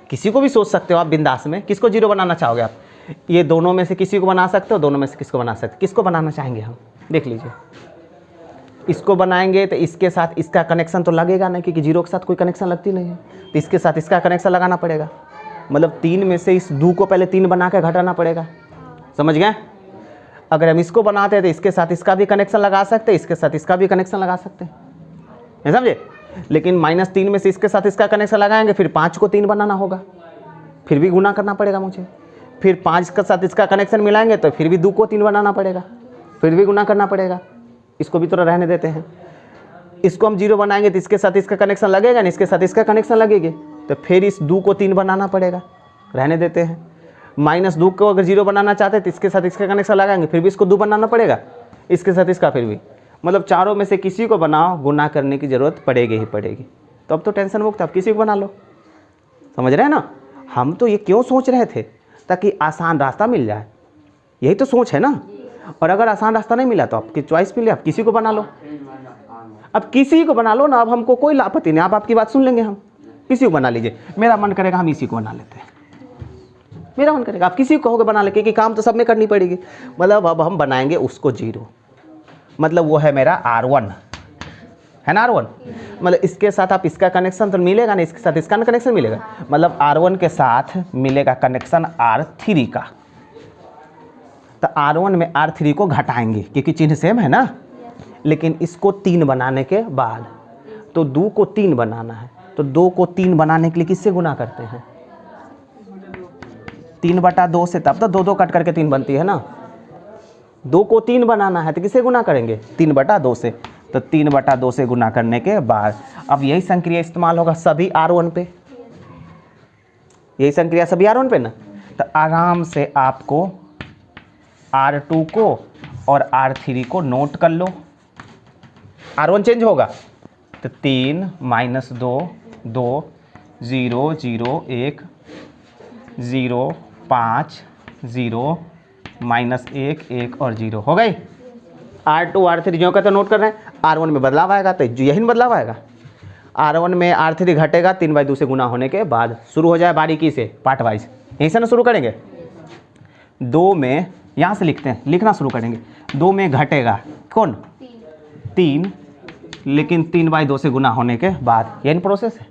किसी को भी सोच सकते हो आप बिंदास में। किसको जीरो बनाना चाहोगे आप? ये दोनों में से किसी को बना सकते हो, दोनों में से किसको बना सकते हो? किसको बनाना चाहेंगे हम? देख लीजिए, इसको बनाएंगे तो इसके साथ इसका कनेक्शन तो लगेगा नहीं, क्योंकि जीरो के साथ कोई कनेक्शन लगती नहीं है, तो इसके साथ इसका कनेक्शन लगाना पड़ेगा। मतलब 3 में से इस 2 को पहले 3 बना के घटाना पड़ेगा, समझ गए? अगर हम इसको बनाते हैं तो इसके साथ इसका भी कनेक्शन लगा सकते हैं, इसके साथ इसका भी कनेक्शन लगा सकते हैं, समझे? लेकिन -3 में से इसके साथ इसका कनेक्शन लगाएंगे, फिर 5 को 3 बनाना होगा, फिर भी गुना करना पड़ेगा मुझे। फिर 5 के साथ इसका कनेक्शन मिलाएंगे तो फिर भी 2 को 3 बनाना पड़ेगा, फिर भी गुना करना पड़ेगा। इसको भी थोड़ा रहने देते हैं। इसको हम 0 बनाएंगे तो इसके साथ इसका कनेक्शन लगेगा नहीं, इसके साथ इसका कनेक्शन लगेगी, तो फिर इस 2 को 3 बनाना पड़ेगा, रहने देते हैं। -2 को अगर 0 बनाना चाहते हैं तो इसके साथ इसका कनेक्शन लगाएंगे, फिर भी इसको 2 बनाना पड़ेगा, इसके साथ इसका, फिर भी। मतलब चारों में से किसी को बनाओ, गुना करने की ज़रूरत पड़ेगी ही पड़ेगी। तो अब तो टेंशन मुक्त, अब किसी को बना लो, समझ रहे हैं ना? हम तो ये क्यों सोच रहे थे? ताकि आसान रास्ता मिल जाए, यही तो सोच है ना। और अगर आसान रास्ता नहीं मिला तो आपकी चॉइस मिली, आप किसी को बना लो। अब किसी को बना लो ना, अब हमको कोई आपत्ति नहीं, आप आपकी बात सुन लेंगे, हम किसी को बना लीजिए। मेरा मन करेगा हम इसी को बना लेते हैं, मेरा मन करेगा, आप किसी को कहोगे बना ले, क्योंकि काम तो सब में करनी पड़ेगी। मतलब अब हम बनाएंगे उसको 0, मतलब वो है मेरा R1, है ना R1। मतलब इसके साथ आप इसका कनेक्शन तो मिलेगा नहीं, इसके साथ इसका कनेक्शन मिलेगा, मतलब R1 के साथ मिलेगा कनेक्शन R3 का। तो R1 में R3 को घटाएंगे, क्योंकि चिन्ह सेम है ना। लेकिन इसको 3 बनाने के बाद, तो 2 को 3 बनाना है, तो 2 को 3 बनाने के लिए किससे गुना करते हैं? 3/2 से, तब तो 2 कट करके 3 बनती है ना। 2 को 3 बनाना है तो किससे गुना करेंगे? 3/2 से। तो 3/2 से गुना करने के बाद अब यही संक्रिया इस्तेमाल होगा सभी R1 पे, यही संक्रिया सभी R1 पे ना। तो आराम से आपको R2 को और R3 को नोट कर लो। R1 चेंज होगा तो 3 - 2 2 0 0 1 0 5 0 -1 1 और 0 हो गई। R2 R3 जो कहते नोट कर रहे हैं। R1 में बदलाव आएगा तो यही में बदलाव आएगा। R1 में R3 घटेगा 3/2 से गुना होने के बाद। शुरू हो जाए बारीकी से, पार्ट वाइज, यहीं से ना शुरू करेंगे। 2 में, यहाँ से लिखते हैं, लिखना शुरू करेंगे। 2 में घटेगा कौन? 3, लेकिन 3/2 से गुना होने के बाद, यही प्रोसेस है।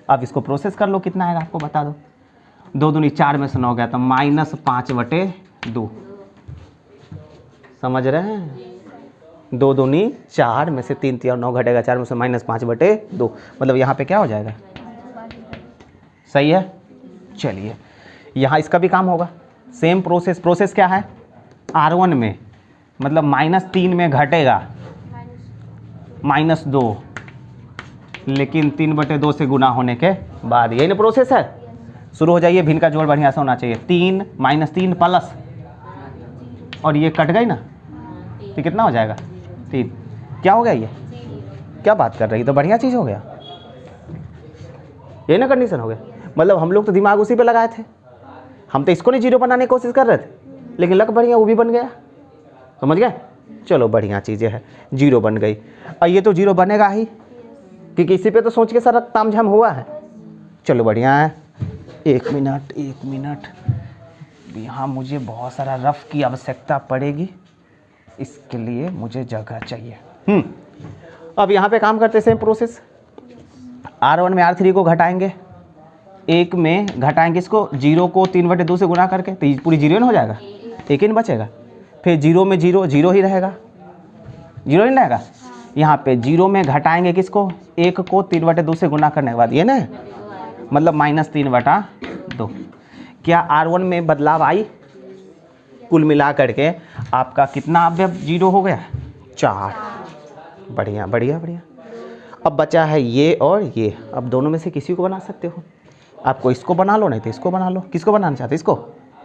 अब इसको प्रोसेस कर लो, कितना आएगा आपको बता दो। 2 दूनी 4 में से 9 गया तो -5/2, समझ रहे हैं? 2 दूनी 4 में से 3 3 और 9 घटेगा 4 में से -5/2, मतलब यहाँ पे क्या हो जाएगा? सही है। चलिए यहाँ इसका भी काम होगा, सेम प्रोसेस। प्रोसेस क्या है? R1 में मतलब -3 में घटेगा -2, लेकिन 3/2 से गुना होने के बाद, यही ना प्रोसेस है। शुरू हो जाइए, भिन्न का जोड़ बढ़िया से होना चाहिए। 3 - 3 प्लस, और ये कट गई ना, तो कितना हो जाएगा? 3। क्या हो गया ये? क्या बात कर रही? तो बढ़िया चीज़ हो गया, यही ना कंडीशन हो गया। मतलब हम लोग तो दिमाग उसी पे लगाए थे, हम तो इसको नहीं 0 बनाने की कोशिश कर रहे थे, लेकिन लग बढ़िया वो भी बन गया, समझ गए? चलो बढ़िया चीज़ें हैं, 0 बन गई। और ये तो 0 बनेगा ही, क्योंकि इसी पे तो सोच के सारा तामझाम हुआ है। चलो बढ़िया है। 1 मिनट, यहाँ मुझे बहुत सारा रफ की आवश्यकता पड़ेगी, इसके लिए मुझे जगह चाहिए। अब यहाँ पे काम करते सेम प्रोसेस। R1 में R3 को घटाएंगे, 1 में घटाएंगे इसको, 0 को 3/2 से गुना करके, तो ये पूरी 0 हो जाएगा, 1 ही बचेगा। फिर 0 में 0 0 ही रहेगा, 0 ही रहेगा। यहाँ पे 0 में घटाएंगे किसको? 1 को 3/2 से गुना करने के बाद, ये ना, मतलब -3/2। क्या R1 में बदलाव आई? कुल मिला करके आपका कितना अवयव 0 हो गया? 4। बढ़िया बढ़िया बढ़िया। अब बचा है ये और ये। अब दोनों में से किसी को बना सकते हो। आपको इसको बना लो, नहीं तो इसको बना लो। किसको बनाना चाहते? इसको।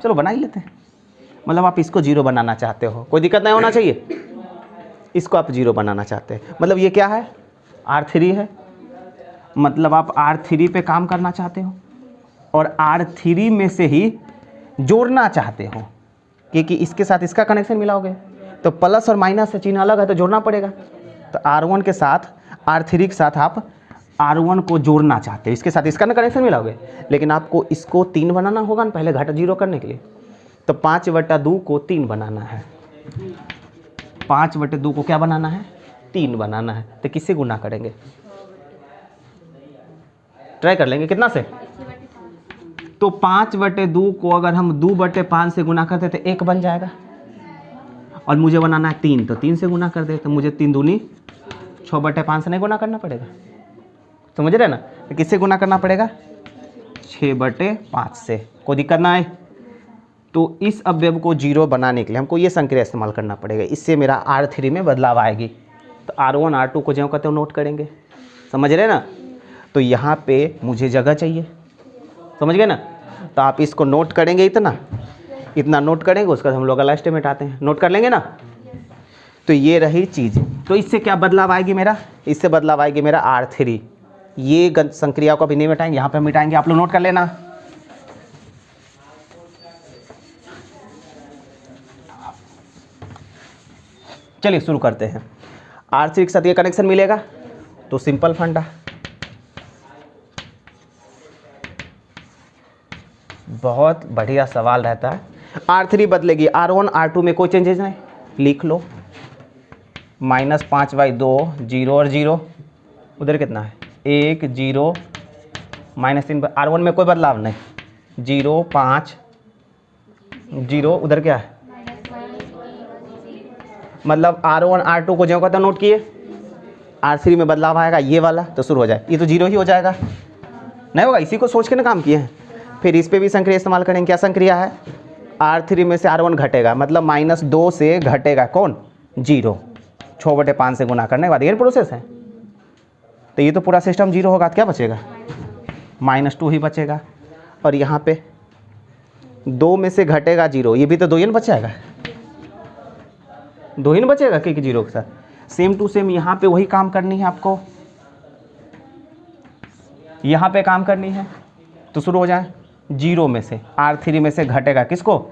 चलो बना ही लेते हैं। मतलब आप इसको 0 बनाना चाहते हो, कोई दिक्कत नहीं होना चाहिए। इसको आप 0 बनाना चाहते हैं, मतलब ये क्या है? R3 है, मतलब आप R3 पे काम करना चाहते हो और R3 में से ही जोड़ना चाहते हो, क्योंकि इसके साथ इसका कनेक्शन मिलाओगे तो प्लस और माइनस से चिन्ह अलग है तो जोड़ना पड़ेगा। तो R1 के साथ R3 के साथ आप R1 को जोड़ना चाहते हो, इसके साथ इसका ना कनेक्शन मिलाओगे, लेकिन आपको इसको 3 बनाना होगा ना पहले घटा 0 करने के लिए। तो 5/2 को 3 बनाना है, 5/2 को क्या बनाना है, 3 बनाना है। तो किससे गुना करेंगे, ट्राई कर लेंगे कितना से। तो 5/2 को अगर हम 2/5 से गुना करते तो 1 बन जाएगा, और मुझे बनाना है 3, तो 3 से गुना कर दे, तो मुझे 3 दूनी 6/5 से नहीं गुना करना पड़ेगा, समझ रहे ना। तो किससे गुना करना पड़ेगा, 6/5 से। कोई दिक्कत ना आए। तो इस अवयव को 0 बनाने के लिए हमको ये संक्रिया इस्तेमाल करना पड़ेगा, इससे मेरा R3 में बदलाव आएगी। तो R1 R2 को जो कहते हो नोट करेंगे, समझ रहे ना। तो यहाँ पे मुझे जगह चाहिए, समझ गए ना। तो आप इसको नोट करेंगे, इतना नोट करेंगे, उसका हम लोग अगला स्टेप में आते हैं, नोट कर लेंगे ना। तो ये रही चीज़। तो इससे क्या बदलाव आएगी मेरा, इससे बदलाव आएगी मेरा R3। ये संक्रिया को अभी नहीं मिटाएंगे, यहाँ पे मिटाएंगे, आप लोग नोट कर लेना। चलिए शुरू करते हैं। R3 के साथ ये कनेक्शन मिलेगा, तो सिंपल फंडा, बहुत बढ़िया सवाल रहता है। R3 बदलेगी, R1 R2 में कोई चेंजेस नहीं, लिख लो। -5/2 0 और 0, उधर कितना है 1 0 -3, R1 में कोई बदलाव नहीं, 0 5 0, उधर क्या है, मतलब R1 R2 को जो कहता नोट किए। R3 में बदलाव आएगा ये वाला, तो शुरू हो जाए, ये तो 0 ही हो जाएगा, नहीं होगा, इसी को सोच के ना काम किए हैं। फिर इस पे भी संक्रिया इस्तेमाल करेंगे, क्या संक्रिया है, R3 में से R1 घटेगा, मतलब -2 से घटेगा कौन, 0, 6/5 से गुना करने के बाद, ये प्रोसेस है। तो ये तो पूरा सिस्टम 0 होगा, तो क्या बचेगा, -2 ही बचेगा। और यहाँ पे 2 में से घटेगा 0, ये भी तो 2 ही बचेगा, 2 ही बचेगा कि 0 के साथ। सेम टू सेम यहाँ पे वही काम करनी है आपको, यहाँ पे काम करनी है। तो शुरू हो जाए, 0 में से R3 में से घटेगा किसको,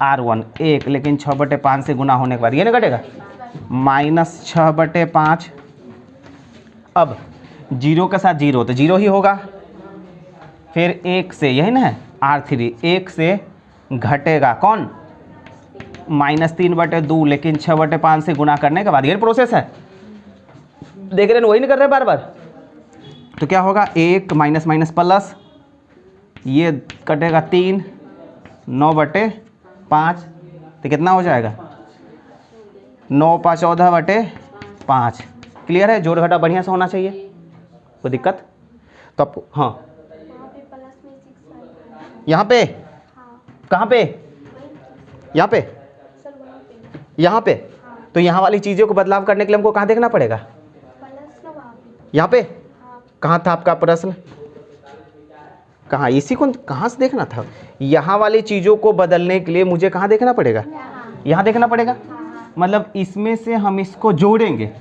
R1 1, लेकिन 6/5 से गुना होने के बाद ये नहीं घटेगा, -6/5। अब 0 के साथ 0, तो 0 ही होगा। फिर 1 से, यही ना है R3, 1 से घटेगा कौन, -3/2, लेकिन 6/5 से गुना करने के बाद, ये प्रोसेस है, देख रहे हैं, वही नहीं कर रहे बार बार। तो क्या होगा, 1 माइनस प्लस, ये कटेगा 3, 9/5, तो कितना हो जाएगा, 9 5 14/5। क्लियर है, जोड़ घटा बढ़िया से होना चाहिए, कोई दिक्कत। तो आपको हाँ, यहाँ पे, कहाँ पे, यहाँ पे, यहाँ पे। तो यहाँ वाली चीज़ों को बदलाव करने के लिए हमको कहाँ देखना पड़ेगा, यहाँ पे। कहाँ था आपका प्रश्न, कहाँ, इसी को कहाँ से देखना था। यहाँ वाली चीज़ों को बदलने के लिए मुझे कहाँ देखना पड़ेगा, यहाँ देखना पड़ेगा, मतलब इसमें से हम इसको जोड़ेंगे।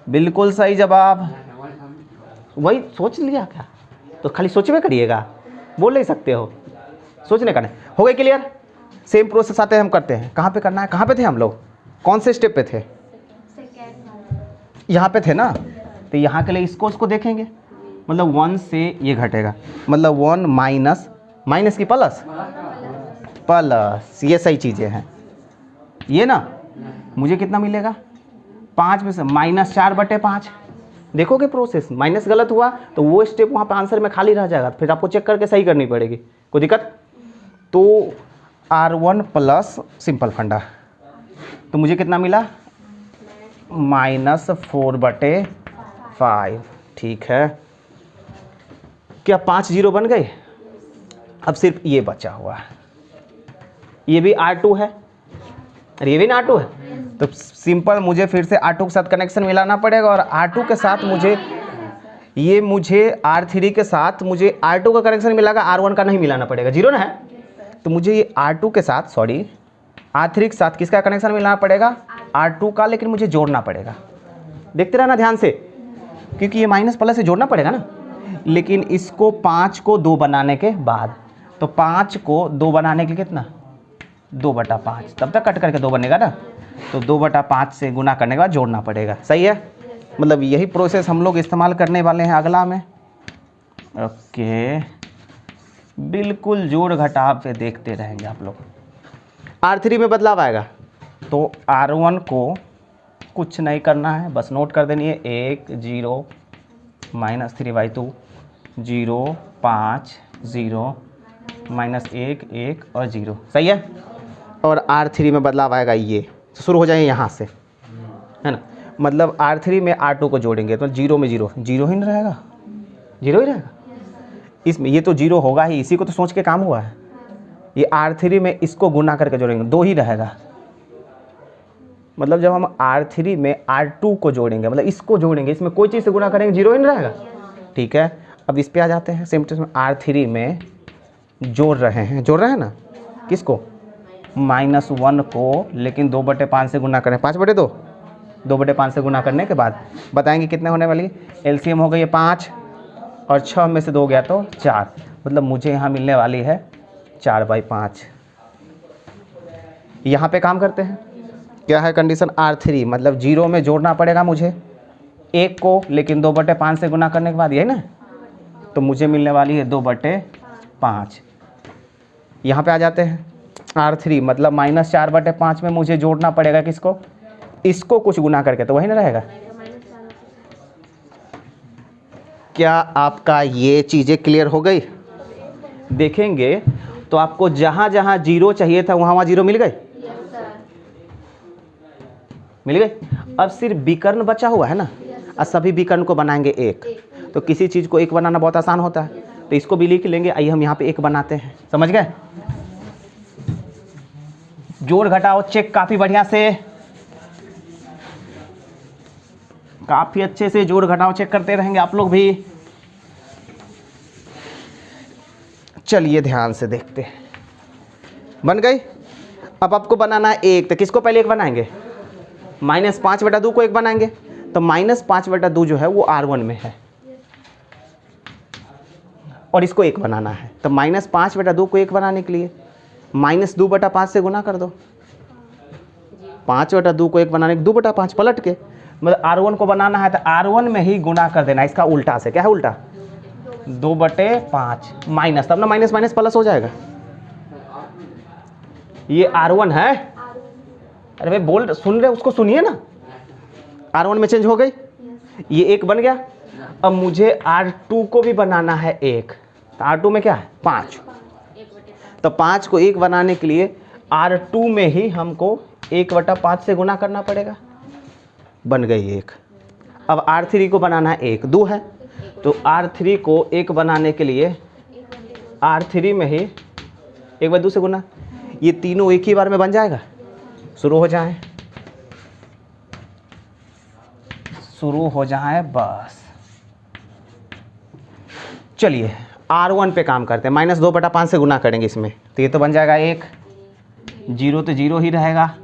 बिल्कुल सही जवाब, वही सोच लिया क्या, तो खाली सोचवे करिएगा, बोल नहीं सकते हो, सोचने का नहीं। हो गए क्लियर। सेम प्रोसेस आते हैं, हम करते हैं, कहाँ पे करना है, कहाँ पे थे हम लोग, कौन से स्टेप पे थे, यहाँ पे थे ना। तो यहाँ के लिए इसको उसको देखेंगे, मतलब 1 से ये घटेगा, मतलब 1 माइनस की प्लस, ये सही चीज़ें हैं। ये ना मुझे कितना मिलेगा, 5 में से -4/5। देखोगे प्रोसेस, माइनस गलत हुआ तो वो स्टेप वहाँ पे आंसर में खाली रह जाएगा, फिर आपको चेक करके सही करनी पड़ेगी, कोई दिक्कत। तो R1 प्लस सिंपल फंडा, तो मुझे कितना मिला, -4/5। ठीक है, क्या 5 0 बन गए। अब सिर्फ ये बचा हुआ है, ये भी R2 है और ये भी ना R2 है। तो सिंपल मुझे फिर से R2 के साथ कनेक्शन मिलाना पड़ेगा, और R2 के साथ मुझे R3 के साथ मुझे R2 का कनेक्शन मिलागा, R1 का नहीं मिलाना पड़ेगा, 0 ना है। तो मुझे ये R2 के साथ, सॉरी R3 के साथ किसका कनेक्शन मिलाना पड़ेगा, R2 का, लेकिन मुझे जोड़ना पड़ेगा। देखते रहना ध्यान से, क्योंकि ये माइनस प्लस से जोड़ना पड़ेगा ना। लेकिन इसको 5 को 2 बनाने के बाद, तो 5 को 2 बनाने के लिए कितना, 2/5, तब तक कट करके 2 बनेगा ना। तो 2/5 से गुना करने के बाद जोड़ना पड़ेगा, सही है। मतलब यही प्रोसेस हम लोग इस्तेमाल करने वाले हैं अगला में। ओके, बिल्कुल जोड़ घटाव पे देखते रहेंगे आप लोग। R3 में बदलाव आएगा तो R1 को कुछ नहीं करना है, बस नोट कर देनी है 1 0 -3/2 0 5 0 -1 1 और 0, सही है। और R3 में बदलाव आएगा ये, तो शुरू हो जाएंगे यहाँ से, है ना। मतलब R3 में R2 को जोड़ेंगे तो 0 में 0 0 ही नहीं रहेगा, 0 ही रहेगा। इसमें ये तो 0 होगा ही, इसी को तो सोच के काम हुआ है। ये R3 में इसको गुना करके जोड़ेंगे 2 ही रहेगा। मतलब जब हम R3 में R2 को जोड़ेंगे, मतलब इसको जोड़ेंगे, इसमें कोई चीज़ से गुना करेंगे 0 ही नहीं रहेगा। ठीक है, अब इस पे आ जाते हैं। सेम टू R3 में जोड़ रहे हैं ना, किसको, -1 को, लेकिन 2/5 से गुना करें, 5/2, 2/5 से गुना करने के बाद बताएंगे कितने होने वाली है। एलसीएम हो गई है 5 और 6 में से 2 गया तो 4, मतलब मुझे यहाँ मिलने वाली है 4/5। यहाँ पे काम करते हैं, क्या है कंडीशन, R3 मतलब 0 में जोड़ना पड़ेगा मुझे 1 को, लेकिन 2/5 से गुना करने के बाद, यही ना, तो मुझे मिलने वाली है 2/5। यहाँ पे आ जाते हैं R3 मतलब -4/5 में मुझे जोड़ना पड़ेगा किसको, इसको कुछ गुना करके, तो वही ना रहेगा। क्या आपका ये चीज़ें क्लियर हो गई? देखेंगे तो आपको जहाँ जहाँ 0 चाहिए था वहाँ 0 मिल गए, मिल गई। अब सिर्फ विकर्ण बचा हुआ है ना, और सभी विकर्ण को बनाएंगे 1, तो किसी चीज़ को 1 बनाना बहुत आसान होता है, तो इसको भी लिख लेंगे। आइए हम यहाँ पे 1 बनाते हैं, समझ गए। जोड़ घटाओ चेक काफ़ी बढ़िया से, काफ़ी अच्छे से जोड़ घटाओ चेक करते रहेंगे आप लोग भी। चलिए ध्यान से देखते हैं, बन गई। अब आपको बनाना है 1, तो किसको पहले 1 बनाएंगे, -5/2 को 1 बनाएंगे, तो -5/2 जो है वो R1 में है और इसको 1 बनाना है, तो -5/2 को 1 बनाने के लिए -2/5 से गुना कर दो। 5/2 को 1 बनाने के 2/5 पलट के, मतलब R1 को बनाना है तो R1 में ही गुना कर देना, इसका उल्टा से, क्या है उल्टा, 2/5 माइनस, तब ना माइनस माइनस प्लस हो जाएगा। ये R1 है, अरे भाई बोल सुन रहे, उसको सुनिए ना। R1 में चेंज हो गई, ये 1 बन गया। अब मुझे R2 को भी बनाना है 1, तो R2 में क्या है 5, तो 5 को 1 बनाने के लिए R2 में ही हमको 1/5 से गुना करना पड़ेगा, बन गई 1। अब R3 को बनाना है 1, 2 है, तो R3 को 1 बनाने के लिए R3 में ही 1/2 से गुना, ये तीनों एक ही बार में बन जाएगा। शुरू हो जाए, शुरू हो जाए बस। चलिए R1 पे काम करते हैं, -2/5 से गुना करेंगे इसमें, तो ये तो बन जाएगा 1, 0 तो 0 ही रहेगा।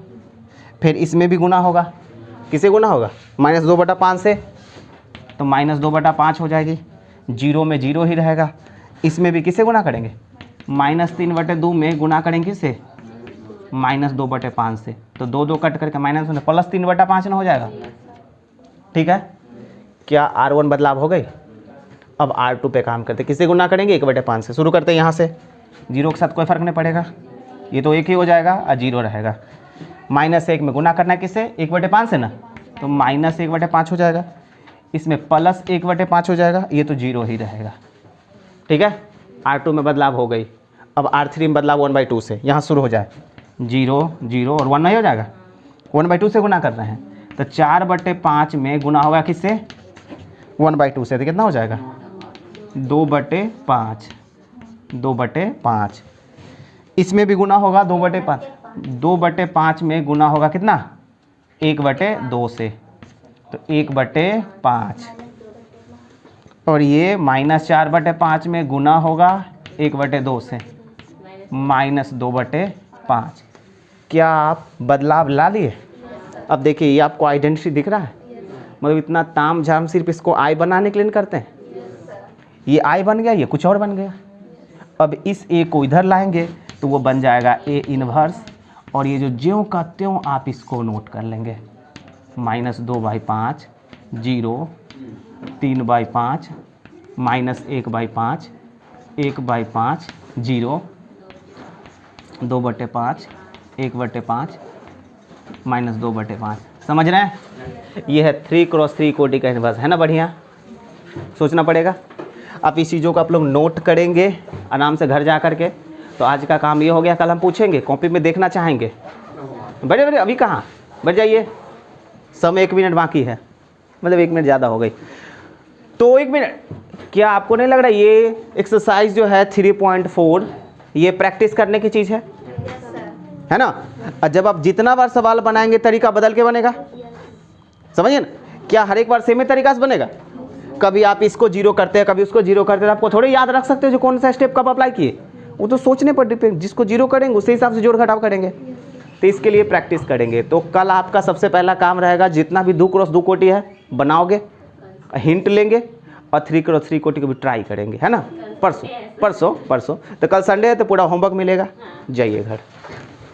फिर इसमें भी गुना होगा, किसे गुना होगा, -2/5 से, तो -2/5 हो जाएगी। 0 में 0 ही रहेगा। इसमें भी किसे गुना करेंगे, -3/2 में गुना करेंगे किसे, -2/5 से, तो 2 2 कट करके +3/5 ना हो जाएगा। ठीक है, क्या R1 बदलाव हो गई। अब R2 पे काम करते, किसे गुना करेंगे 1/5 से। शुरू करते हैं यहाँ से, 0 के साथ कोई फ़र्क नहीं पड़ेगा, ये तो 1 ही हो जाएगा और 0 रहेगा। -1 में गुना करना है किससे, 1/5 से ना, तो -1/5 हो जाएगा। इसमें +1/5 हो जाएगा, ये तो 0 ही रहेगा। ठीक है, R2 में बदलाव हो गई। अब R3 में बदलाव 1/2 से, यहाँ शुरू हो जाए 0 0 और 1 नहीं हो जाएगा, 1/2 से गुना करना है, तो 4/5 में गुना होगा किससे, 1/2 से, तो कितना हो जाएगा 2/5, 2/5। इसमें भी गुना होगा 2/5, 2/5 में गुना होगा कितना, 1/2 से, तो 1/5। और ये -4/5 में गुना होगा 1/2 से, -2/5। क्या आप बदलाव ला लिए। अब देखिए ये आपको आइडेंटिटी दिख रहा है, मतलब इतना ताम झाम सिर्फ इसको आई बनाने के लिए करते हैं। ये आई बन गया, ये कुछ और बन गया। अब इस ए को इधर लाएंगे तो वो बन जाएगा ए इनवर्स, और ये जो ज्यों का त्यों आप इसको नोट कर लेंगे, -2/5 0, 3/5 माइनस 1/5, 1/5 0, 2/5 1/5 माइनस 2/5। समझ रहे हैं? ये है 3x3 कोटि का इन्वर्स, है ना? बढ़िया, सोचना पड़ेगा। अब इस चीज़ों को आप लोग नोट करेंगे आराम से घर जा कर के। तो आज का काम ये हो गया, कल हम पूछेंगे, कॉपी में देखना चाहेंगे। बड़े बड़े अभी कहाँ, बैठ जाइए, समय 1 मिनट बाकी है, मतलब 1 मिनट ज़्यादा हो गई। तो 1 मिनट, क्या आपको नहीं लग रहा ये एक्सरसाइज जो है 3.4 ये प्रैक्टिस करने की चीज़ है ना? और जब आप जितना बार सवाल बनाएंगे तरीका बदल के बनेगा, समझिए ना? क्या हर एक बार सेम ही तरीका से बनेगा? कभी आप इसको जीरो करते हैं, कभी उसको जीरो करते हैं, आपको थोड़े याद रख सकते हो जो कौन सा स्टेप कब अप्लाई किए। वो तो सोचने पर डिपेंड, जिसको जीरो करेंगे उसी हिसाब से जोड़ घटाव करेंगे। तो इसके लिए प्रैक्टिस करेंगे। तो कल आपका सबसे पहला काम रहेगा, जितना भी 2x2 कोटि है बनाओगे, हिंट लेंगे और 3x3 कोटि को भी ट्राई करेंगे, है ना? परसों तो कल संडे है तो पूरा होमवर्क मिलेगा, जाइए घर।